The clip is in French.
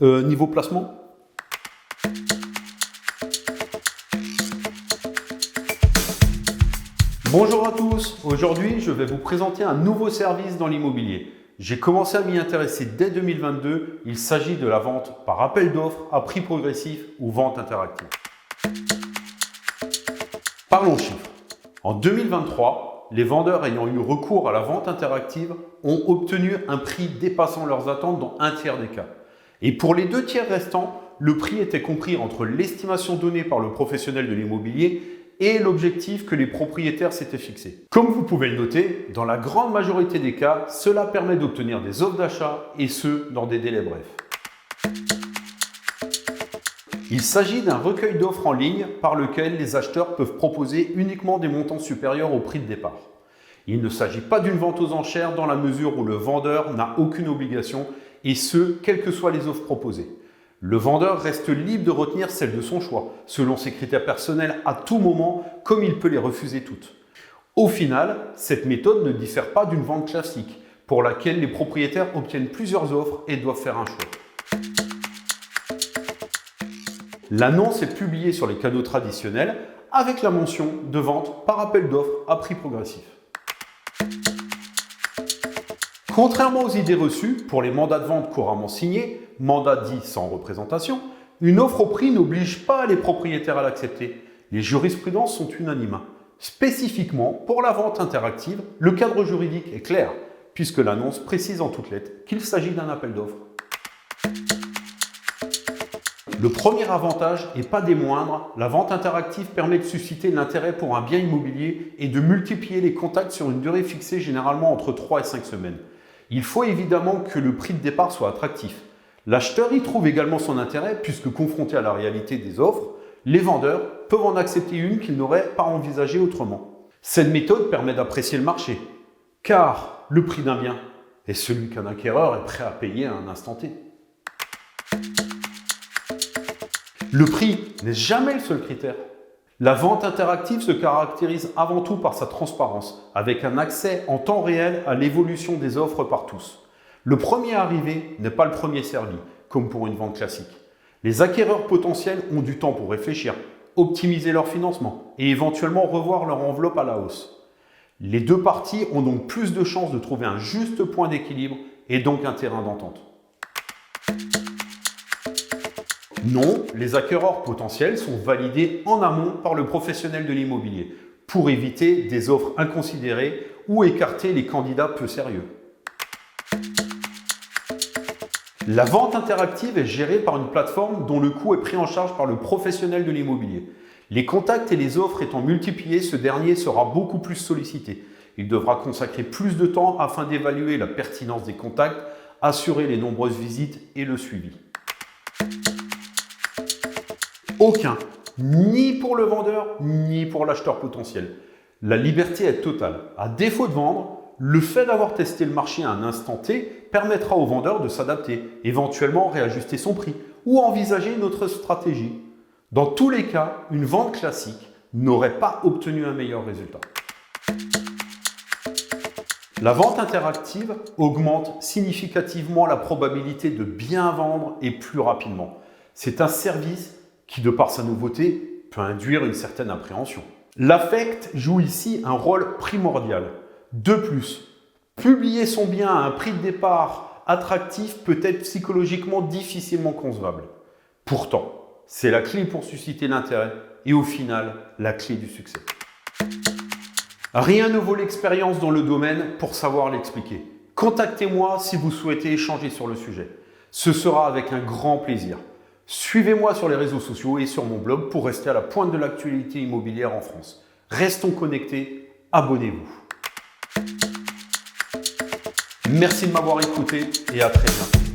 Niveau placement? Bonjour à tous, aujourd'hui je vais vous présenter un nouveau service dans l'immobilier. J'ai commencé à m'y intéresser dès 2022, il s'agit de la vente par appel d'offres à prix progressif ou vente interactive. Parlons chiffres. En 2023, les vendeurs ayant eu recours à la vente interactive ont obtenu un prix dépassant leurs attentes dans un tiers des cas. Et pour les 2 tiers restants, le prix était compris entre l'estimation donnée par le professionnel de l'immobilier et l'objectif que les propriétaires s'étaient fixé. Comme vous pouvez le noter, dans la grande majorité des cas, cela permet d'obtenir des offres d'achat et ce, dans des délais brefs. Il s'agit d'un recueil d'offres en ligne par lequel les acheteurs peuvent proposer uniquement des montants supérieurs au prix de départ. Il ne s'agit pas d'une vente aux enchères dans la mesure où le vendeur n'a aucune obligation et ce, quelles que soient les offres proposées. Le vendeur reste libre de retenir celle de son choix, selon ses critères personnels à tout moment, comme il peut les refuser toutes. Au final, cette méthode ne diffère pas d'une vente classique, pour laquelle les propriétaires obtiennent plusieurs offres et doivent faire un choix. L'annonce est publiée sur les canaux traditionnels avec la mention de vente par appel d'offres à prix progressif. Contrairement aux idées reçues, pour les mandats de vente couramment signés, mandat dit sans représentation, une offre au prix n'oblige pas les propriétaires à l'accepter. Les jurisprudences sont unanimes. Spécifiquement, pour la vente interactive, le cadre juridique est clair, puisque l'annonce précise en toutes lettres qu'il s'agit d'un appel d'offres. Le premier avantage, et pas des moindres, la vente interactive permet de susciter l'intérêt pour un bien immobilier et de multiplier les contacts sur une durée fixée généralement entre 3 et 5 semaines. Il faut évidemment que le prix de départ soit attractif. L'acheteur y trouve également son intérêt puisque confronté à la réalité des offres, les vendeurs peuvent en accepter une qu'ils n'auraient pas envisagée autrement. Cette méthode permet d'apprécier le marché, car le prix d'un bien est celui qu'un acquéreur est prêt à payer à un instant T. Le prix n'est jamais le seul critère. La vente interactive se caractérise avant tout par sa transparence, avec un accès en temps réel à l'évolution des offres par tous. Le premier arrivé n'est pas le premier servi, comme pour une vente classique. Les acquéreurs potentiels ont du temps pour réfléchir, optimiser leur financement et éventuellement revoir leur enveloppe à la hausse. Les 2 parties ont donc plus de chances de trouver un juste point d'équilibre et donc un terrain d'entente. Non, les acquéreurs potentiels sont validés en amont par le professionnel de l'immobilier pour éviter des offres inconsidérées ou écarter les candidats peu sérieux. La vente interactive est gérée par une plateforme dont le coût est pris en charge par le professionnel de l'immobilier. Les contacts et les offres étant multipliés, ce dernier sera beaucoup plus sollicité. Il devra consacrer plus de temps afin d'évaluer la pertinence des contacts, assurer les nombreuses visites et le suivi. Aucun, ni pour le vendeur, ni pour l'acheteur potentiel. La liberté est totale. À défaut de vendre, le fait d'avoir testé le marché à un instant T permettra au vendeur de s'adapter, éventuellement réajuster son prix ou envisager une autre stratégie. Dans tous les cas, une vente classique n'aurait pas obtenu un meilleur résultat. La vente interactive augmente significativement la probabilité de bien vendre et plus rapidement. C'est un service qui, de par sa nouveauté, peut induire une certaine appréhension. L'affect joue ici un rôle primordial. De plus, publier son bien à un prix de départ attractif peut être psychologiquement difficilement concevable. Pourtant, c'est la clé pour susciter l'intérêt et au final, la clé du succès. Rien ne vaut l'expérience dans le domaine pour savoir l'expliquer. Contactez-moi si vous souhaitez échanger sur le sujet. Ce sera avec un grand plaisir. Suivez-moi sur les réseaux sociaux et sur mon blog pour rester à la pointe de l'actualité immobilière en France. Restons connectés, abonnez-vous. Merci de m'avoir écouté et à très bientôt.